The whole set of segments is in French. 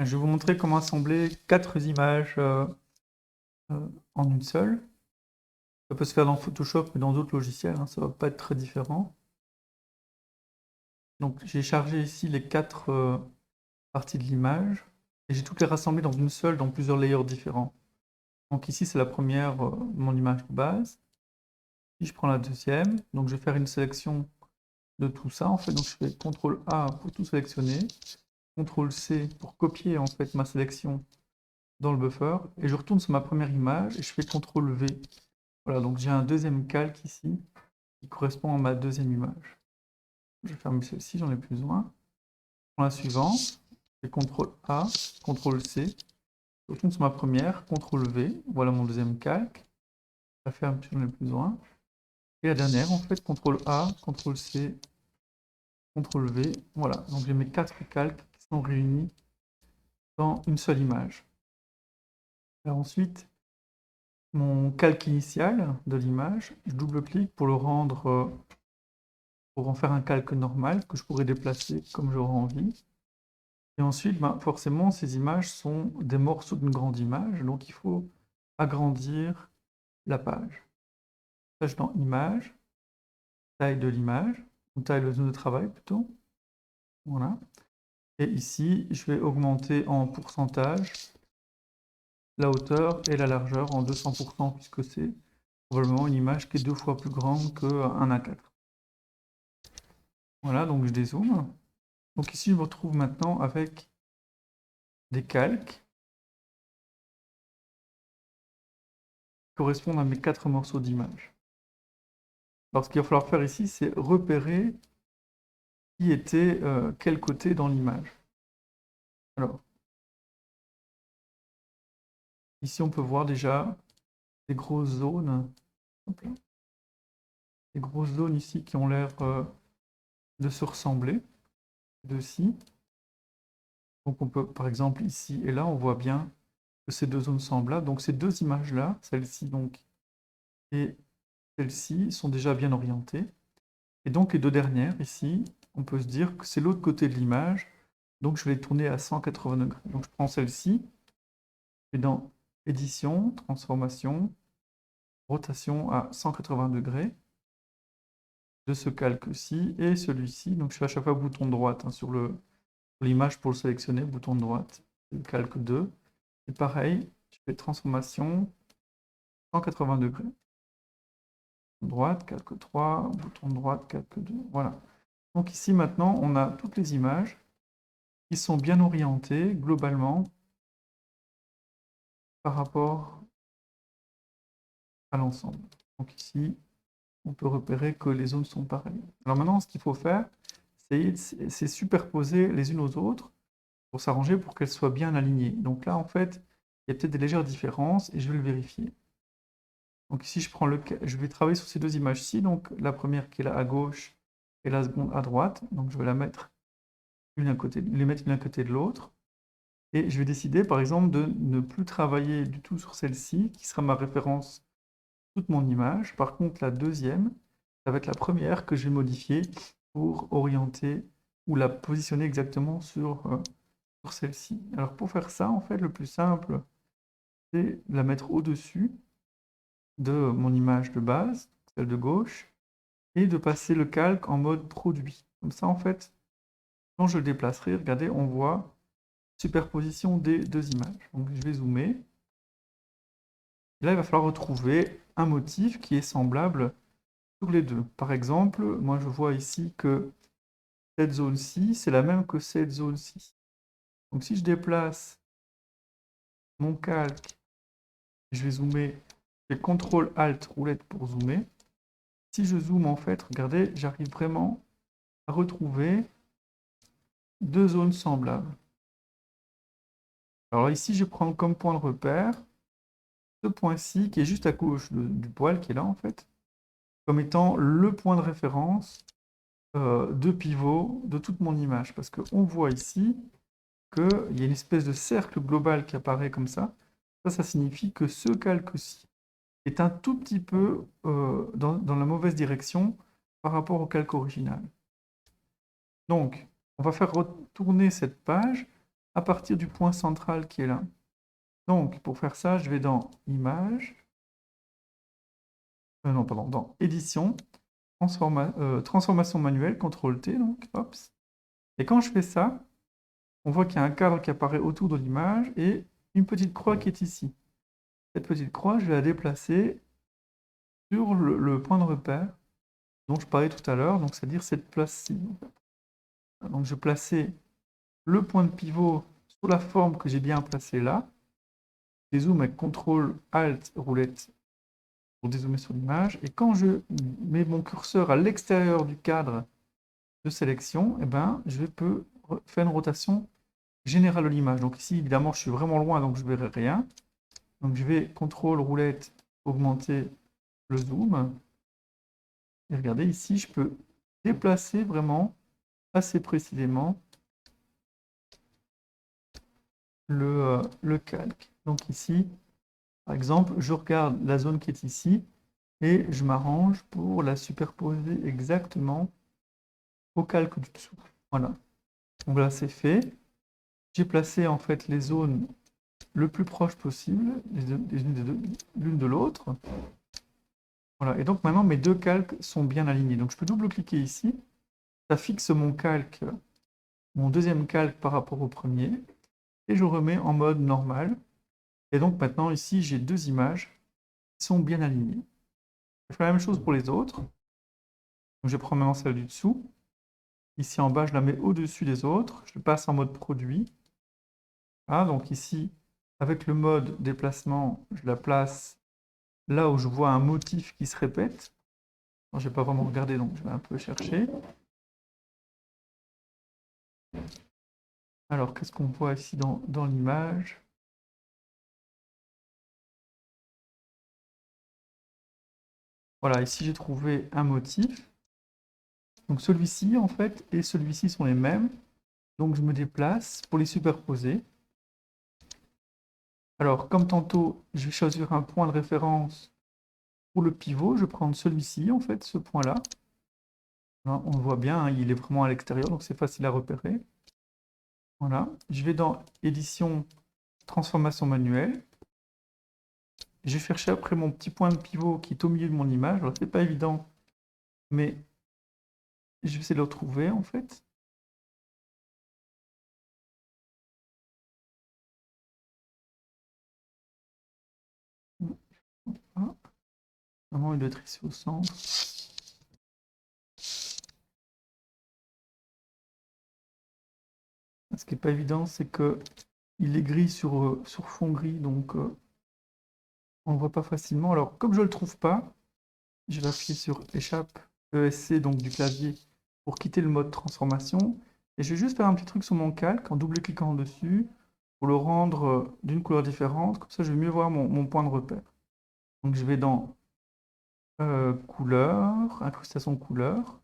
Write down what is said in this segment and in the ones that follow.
Je vais vous montrer comment assembler 4 images en une seule. Ça peut se faire dans Photoshop, mais dans d'autres logiciels, hein, ça ne va pas être très différent. Donc j'ai chargé ici les 4 parties de l'image, et j'ai toutes les rassemblées dans une seule, dans plusieurs layers différents. Donc ici c'est la première, mon image de base. Ici je prends la deuxième, donc je vais faire une sélection de tout ça en fait. Donc je fais CTRL A pour tout sélectionner, CTRL C pour copier en fait ma sélection dans le buffer, et je retourne sur ma première image et je fais CTRL V. Voilà, donc j'ai un deuxième calque ici qui correspond à ma deuxième image. Je ferme celle-ci, j'en ai plus besoin. Je prends la suivante, je fais CTRL A, CTRL C, je retourne sur ma première, CTRL V, voilà mon deuxième calque. Je la ferme, j'en ai plus besoin. Et la dernière, en fait, CTRL A, CTRL C, CTRL V, voilà. Donc j'ai mes 4 calques qui sont réunis dans une seule image. Alors ensuite, mon calque initial de l'image, je double-clique pour le rendre, pour en faire un calque normal que je pourrais déplacer comme j'aurai envie. Et ensuite, forcément, ces images sont des morceaux d'une grande image, donc il faut agrandir la page. Là, je suis dans Image, taille de l'image, ou taille de zone de travail plutôt. Voilà. Et ici, je vais augmenter en pourcentage la hauteur et la largeur en 200%, puisque c'est probablement une image qui est 2 fois plus grande qu'un A4. Voilà, donc je dézoome. Donc ici, je me retrouve maintenant avec des calques qui correspondent à mes 4 morceaux d'image. Alors, ce qu'il va falloir faire ici, c'est repérer qui était quel côté dans l'image. Alors, ici, on peut voir déjà des grosses zones. Hop là. Des grosses zones ici qui ont l'air de se ressembler, de ci. Donc, on peut, par exemple, ici et là, on voit bien que ces deux zones semblables. Donc, ces deux images-là, celle-ci donc et celle-ci, sont déjà bien orientées. Et donc, les deux dernières, ici, on peut se dire que c'est l'autre côté de l'image. Donc, je vais les tourner à 180 degrés. Donc, je prends celle-ci, et dans Édition, Transformation, Rotation à 180 degrés de ce calque-ci et celui-ci. Donc, je fais à chaque fois bouton de droite hein, sur l'image pour le sélectionner, bouton de droite, le calque 2. Et pareil, je fais Transformation, 180 degrés. Droite, calque 3, bouton de droite, calque 2. Voilà. Donc ici, maintenant, on a toutes les images qui sont bien orientées, globalement, par rapport à l'ensemble. Donc ici, on peut repérer que les zones sont pareilles. Alors maintenant, ce qu'il faut faire, c'est superposer les unes aux autres pour s'arranger pour qu'elles soient bien alignées. Donc là, en fait, il y a peut-être des légères différences et je vais le vérifier. Donc ici, je vais travailler sur ces deux images-ci. Donc la première qui est là à gauche et la seconde à droite. Donc je vais les mettre l'une à côté de l'autre. Et je vais décider, par exemple, de ne plus travailler du tout sur celle-ci, qui sera ma référence toute mon image. Par contre, la deuxième, ça va être la première que je vais modifier pour orienter ou la positionner exactement sur celle-ci. Alors pour faire ça, en fait, le plus simple, c'est de la mettre au-dessus de mon image de base, celle de gauche, et de passer le calque en mode produit. Comme ça, en fait, quand je le déplacerai, regardez, on voit superposition des deux images. Donc je vais zoomer. Et là, il va falloir retrouver un motif qui est semblable sur les deux. Par exemple, moi je vois ici que cette zone-ci, c'est la même que cette zone-ci. Donc si je déplace mon calque, je vais zoomer, je fais CTRL-ALT roulette pour zoomer. Si je zoome, en fait, regardez, j'arrive vraiment à retrouver deux zones semblables. Alors ici, je prends comme point de repère ce point-ci qui est juste à gauche du poil qui est là, en fait, comme étant le point de référence de pivot de toute mon image. Parce qu'on voit ici qu'il y a une espèce de cercle global qui apparaît comme ça. Ça signifie que ce calque-ci est un tout petit peu dans la mauvaise direction par rapport au calque original. Donc, on va faire retourner cette page à partir du point central qui est là. Donc, pour faire ça, je vais dans Images, non, pardon, dans Édition, Transformation manuelle, CTRL-T, donc, hop. Et quand je fais ça, on voit qu'il y a un cadre qui apparaît autour de l'image et une petite croix qui est ici. Cette petite croix, je vais la déplacer sur le point de repère dont je parlais tout à l'heure, donc c'est-à-dire cette place-ci. Donc je vais placer le point de pivot sur la forme que j'ai bien placée là. Je dézoome avec CTRL, ALT, roulette pour dézoomer sur l'image. Et quand je mets mon curseur à l'extérieur du cadre de sélection, eh ben, je peux faire une rotation générale de l'image. Donc ici, évidemment, je suis vraiment loin, donc je ne verrai rien. Donc je vais CTRL, roulette, augmenter le zoom. Et regardez, ici, je peux déplacer vraiment assez précisément le calque. Donc ici, par exemple, je regarde la zone qui est ici et je m'arrange pour la superposer exactement au calque du dessous. Voilà. Donc là, c'est fait. J'ai placé en fait les zones le plus proche possible, l'une de l'autre. Voilà. Et donc maintenant, mes deux calques sont bien alignés. Donc je peux double-cliquer ici. Ça fixe mon calque, mon deuxième calque par rapport au premier. Et je remets en mode normal. Et donc maintenant, ici, j'ai deux images qui sont bien alignées. Je fais la même chose pour les autres. Donc je prends maintenant celle du dessous. Ici en bas, je la mets au-dessus des autres. Je passe en mode produit. Voilà, donc ici, avec le mode déplacement, je la place là où je vois un motif qui se répète. Je n'ai pas vraiment regardé, donc je vais un peu chercher. Alors, qu'est-ce qu'on voit ici dans l'image? Voilà, ici j'ai trouvé un motif. Donc celui-ci, en fait, et celui-ci sont les mêmes. Donc je me déplace pour les superposer. Alors, comme tantôt, je vais choisir un point de référence pour le pivot. Je vais prendre celui-ci, en fait, ce point-là. On le voit bien, hein, il est vraiment à l'extérieur, donc c'est facile à repérer. Voilà. Je vais dans Édition, Transformation manuelle. Je vais chercher après mon petit point de pivot qui est au milieu de mon image. Alors, c'est pas évident, mais je vais essayer de le retrouver, en fait. Ah, normalement, il doit être ici au centre. Ce qui n'est pas évident, c'est que il est gris sur fond gris, donc on ne le voit pas facilement. Alors, comme je ne le trouve pas, je vais appuyer sur Échappe ESC, donc du clavier, pour quitter le mode transformation. Et je vais juste faire un petit truc sur mon calque en double-cliquant dessus pour le rendre d'une couleur différente. Comme ça, je vais mieux voir mon point de repère. Donc, je vais dans Couleur, Incrustation couleur.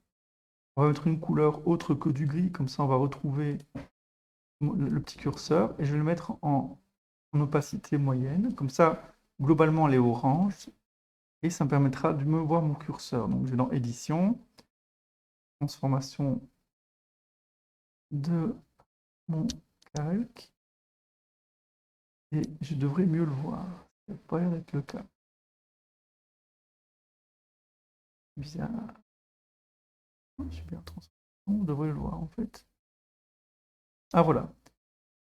On va mettre une couleur autre que du gris, comme ça, on va retrouver le petit curseur. Et je vais le mettre en opacité moyenne. Comme ça, globalement, elle est orange. Et ça me permettra de me voir mon curseur. Donc, je vais dans Édition, Transformation de mon calque. Et je devrais mieux le voir. Ça n'a pas l'air d'être le cas. Bizarre. Super transformation. On devrait le voir en fait. Ah voilà.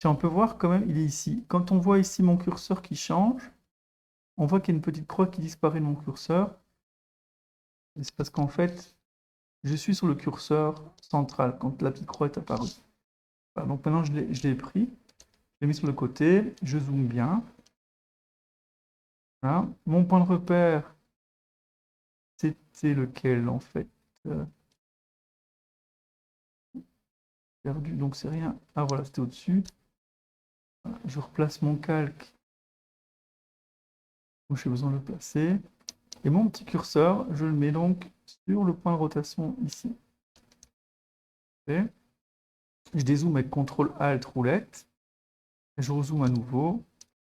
Si on peut voir quand même, il est ici. Quand on voit ici mon curseur qui change, on voit qu'il y a une petite croix qui disparaît de mon curseur. C'est parce qu'en fait, je suis sur le curseur central quand la petite croix est apparue. Voilà, donc maintenant je l'ai pris. Je l'ai mis sur le côté, je zoome bien. Voilà. Mon point de repère, c'était lequel en fait? Perdu, donc c'est rien. Ah voilà, c'était au-dessus. Voilà, je replace mon calque où j'ai besoin de le placer. Et mon petit curseur, je le mets donc sur le point de rotation ici. Et je dézoome avec CTRL-ALT roulette. Je rezoome à nouveau.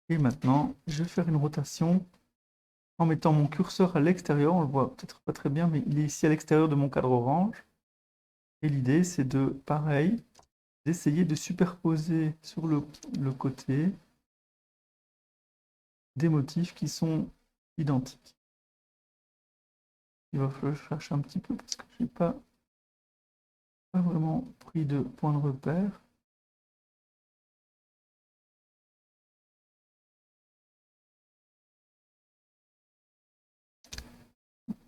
Et maintenant, je vais faire une rotation en mettant mon curseur à l'extérieur. On le voit peut-être pas très bien, mais il est ici à l'extérieur de mon cadre orange. Et l'idée, c'est de, pareil, d'essayer de superposer sur le côté des motifs qui sont identiques. Il va falloir que je cherche un petit peu parce que je n'ai pas vraiment pris de point de repère.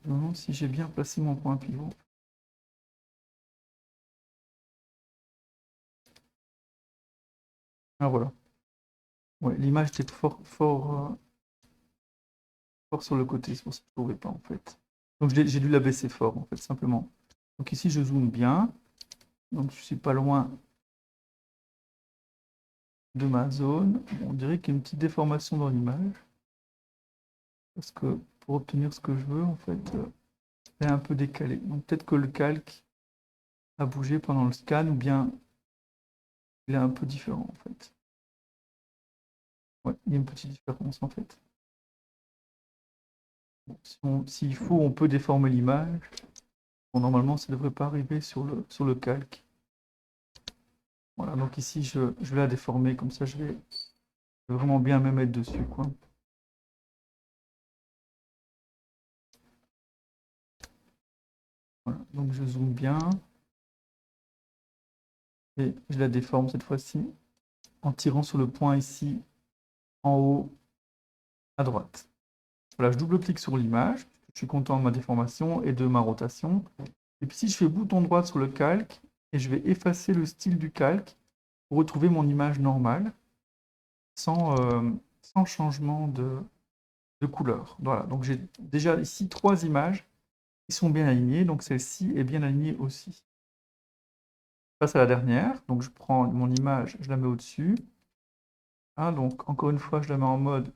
Je me demande si j'ai bien placé mon point pivot. Ah voilà. Ouais, l'image était fort sur le côté, c'est pour ça que je ne trouvais pas en fait. Donc j'ai dû la baisser fort en fait, simplement. Donc ici je zoome bien. Donc je suis pas loin de ma zone. On dirait qu'il y a une petite déformation dans l'image. Parce que pour obtenir ce que je veux, en fait, elle est un peu décalée. Donc peut-être que le calque a bougé pendant le scan ou bien il est un peu différent en fait. Ouais, il y a une petite différence en fait. Bon, s'il faut, on peut déformer l'image. Bon, normalement, ça ne devrait pas arriver sur le calque. Voilà, donc ici, je vais la déformer, comme ça je vais vraiment bien me mettre dessus, quoi. Voilà, donc je zoome bien. Et je la déforme cette fois-ci en tirant sur le point ici, en haut, à droite. Voilà, je double-clique sur l'image. Je suis content de ma déformation et de ma rotation. Et puis si je fais bouton droit sur le calque, et je vais effacer le style du calque pour retrouver mon image normale, sans changement de couleur. Voilà, donc j'ai déjà ici 3 images qui sont bien alignées, donc celle-ci est bien alignée aussi. Je passe à la dernière, donc je prends mon image, je la mets au-dessus. Ah, donc encore une fois, je la mets en mode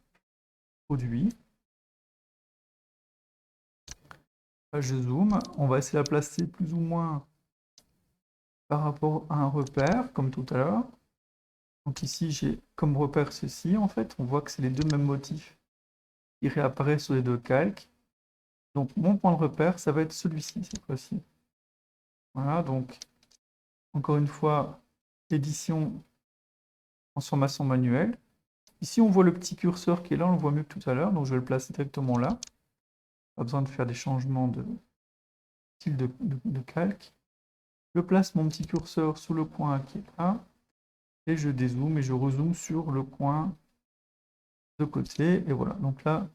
produit. Là, je zoome, on va essayer de la placer plus ou moins par rapport à un repère, comme tout à l'heure. Donc ici, j'ai comme repère ceci, en fait. On voit que c'est les deux mêmes motifs qui réapparaissent sur les deux calques. Donc mon point de repère, ça va être celui-ci, cette fois-ci. Voilà, donc encore une fois, édition, transformation manuelle. Ici, on voit le petit curseur qui est là, on le voit mieux que tout à l'heure, donc je vais le placer directement là. Pas besoin de faire des changements de style de calque. Je place mon petit curseur sous le coin qui est là, et je dézoome et je rezoome sur le coin de côté, et voilà. Donc là,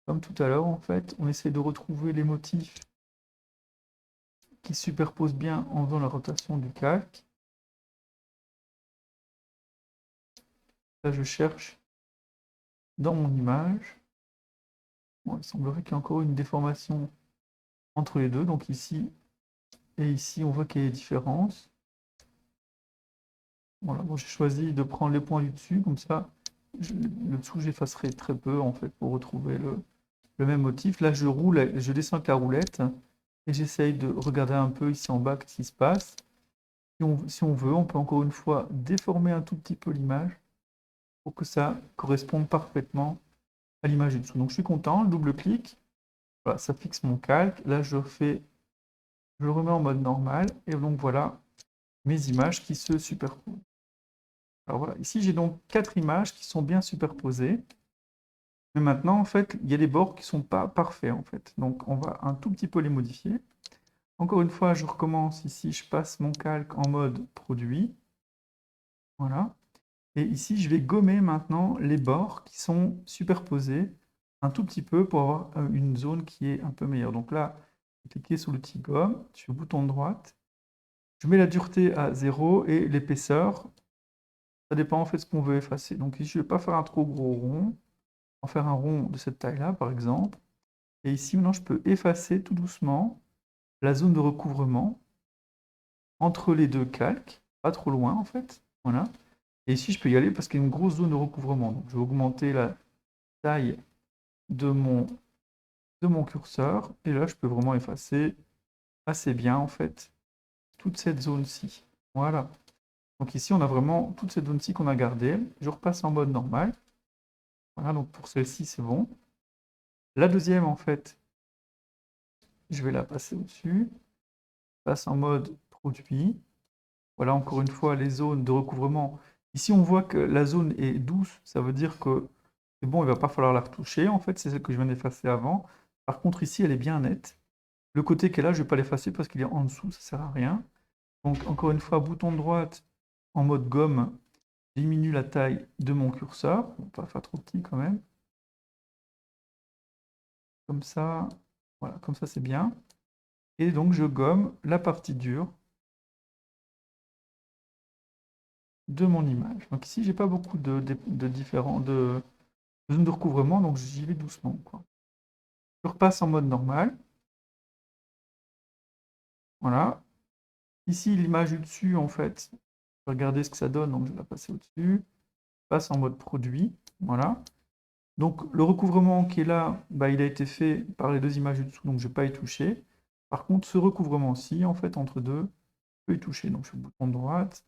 comme tout à l'heure, en fait, on essaie de retrouver les motifs qui se superposent bien en faisant la rotation du calque. Là, je cherche dans mon image. Bon, il semblerait qu'il y ait encore une déformation entre les deux, donc ici et ici, on voit qu'il y a des différences. Voilà, bon, j'ai choisi de prendre les points du dessus, comme ça, le dessous, j'effacerai très peu, en fait, pour retrouver le même motif. Là, je roule, je descends avec la roulette, et j'essaye de regarder un peu ici en bas ce qui se passe. Si on veut, on peut encore une fois déformer un tout petit peu l'image pour que ça corresponde parfaitement à l'image du dessous. Donc je suis content, je double-clique, voilà, ça fixe mon calque. Là, je le remets en mode normal, et donc voilà mes images qui se superposent. Alors voilà, ici j'ai donc 4 images qui sont bien superposées. Mais maintenant, en fait, il y a des bords qui ne sont pas parfaits, en fait. Donc on va un tout petit peu les modifier. Encore une fois, je recommence ici, je passe mon calque en mode produit. Voilà. Et ici, je vais gommer maintenant les bords qui sont superposés un tout petit peu pour avoir une zone qui est un peu meilleure. Donc là, je vais cliquer sur l'outil gomme, je fais bouton droite, je mets la dureté à 0 et l'épaisseur, ça dépend en fait de ce qu'on veut effacer. Donc ici, je ne vais pas faire un trop gros rond, en faire un rond de cette taille-là, par exemple. Et ici, maintenant, je peux effacer tout doucement la zone de recouvrement entre les deux calques, pas trop loin en fait. Voilà. Et ici, je peux y aller parce qu'il y a une grosse zone de recouvrement. Donc, je vais augmenter la taille de mon curseur. Et là, je peux vraiment effacer assez bien, en fait, toute cette zone-ci. Voilà. Donc ici, on a vraiment toute cette zone-ci qu'on a gardée. Je repasse en mode normal. Voilà, donc pour celle-ci, c'est bon. La deuxième, en fait, je vais la passer au-dessus. Je passe en mode produit. Voilà, encore une fois, les zones de recouvrement. Ici, on voit que la zone est douce, ça veut dire que c'est bon, il va pas falloir la retoucher, en fait, c'est celle que je viens d'effacer avant. Par contre, ici, elle est bien nette. Le côté qui est là, je vais pas l'effacer parce qu'il est en dessous, ça sert à rien. Donc, encore une fois, bouton droite en mode gomme, diminue la taille de mon curseur. On va pas faire trop petit quand même. Comme ça, voilà, comme ça c'est bien. Et donc, je gomme la partie dure de mon image. Donc ici, j'ai pas beaucoup de différents de zones de recouvrement, donc j'y vais doucement, quoi. Je repasse en mode normal. Voilà. Ici, l'image du dessus, en fait, je vais regarder ce que ça donne, donc je vais la passer au-dessus. Je passe en mode produit. Voilà. Donc le recouvrement qui est là, bah, il a été fait par les deux images du dessous, donc je ne vais pas y toucher. Par contre, ce recouvrement-ci, en fait, entre deux, je peux y toucher. Donc je fais le bouton droite,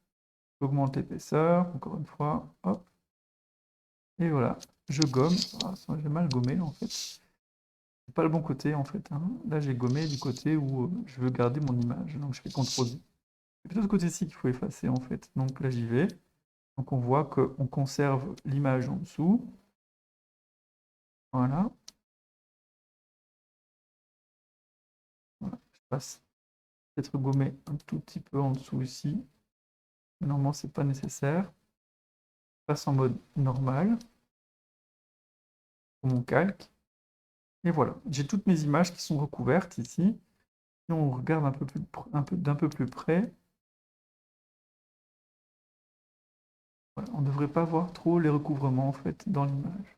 j'augmente l'épaisseur, encore une fois, hop. Et voilà, je gomme. Ah, j'ai mal gommé, en fait. C'est pas le bon côté, en fait, hein. Là, j'ai gommé du côté où je veux garder mon image. Donc je fais CTRL-I. C'est plutôt ce côté-ci qu'il faut effacer, en fait. Donc là, j'y vais. Donc on voit qu'on conserve l'image en dessous. Voilà. Voilà. Je passe peut-être gommer un tout petit peu en dessous ici. Mais normalement, c'est pas nécessaire. Je passe en mode normal pour mon calque. Et voilà, j'ai toutes mes images qui sont recouvertes ici. Si on regarde d'un peu plus près, voilà, on ne devrait pas voir trop les recouvrements en fait dans l'image.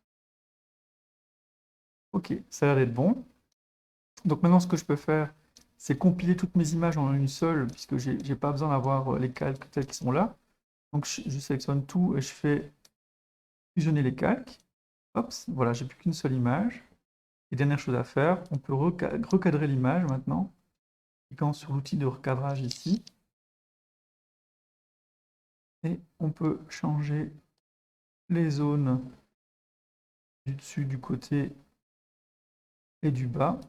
Ok, ça a l'air d'être bon. Donc maintenant, ce que je peux faire, c'est compiler toutes mes images en une seule, puisque j'ai pas besoin d'avoir les calques tels qu'ils sont là. Donc je sélectionne tout et je fais fusionner les calques. Hop, voilà, j'ai plus qu'une seule image. Et dernière chose à faire, on peut recadrer l'image maintenant, en cliquant sur l'outil de recadrage ici. Et on peut changer les zones du dessus, du côté et du bas.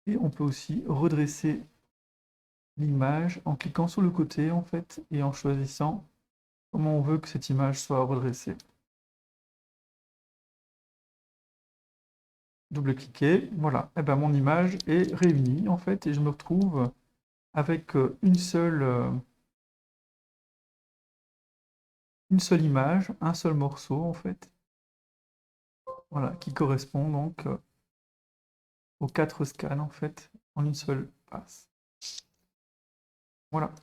Et on peut aussi redresser l'image en cliquant sur le côté en fait et en choisissant comment on veut que cette image soit redressée. Double-cliquer, voilà, et ben mon image est réunie en fait et je me retrouve avec une seule image, un seul morceau en fait, voilà, qui correspond donc aux 4 scans en fait en une seule passe. Voilà.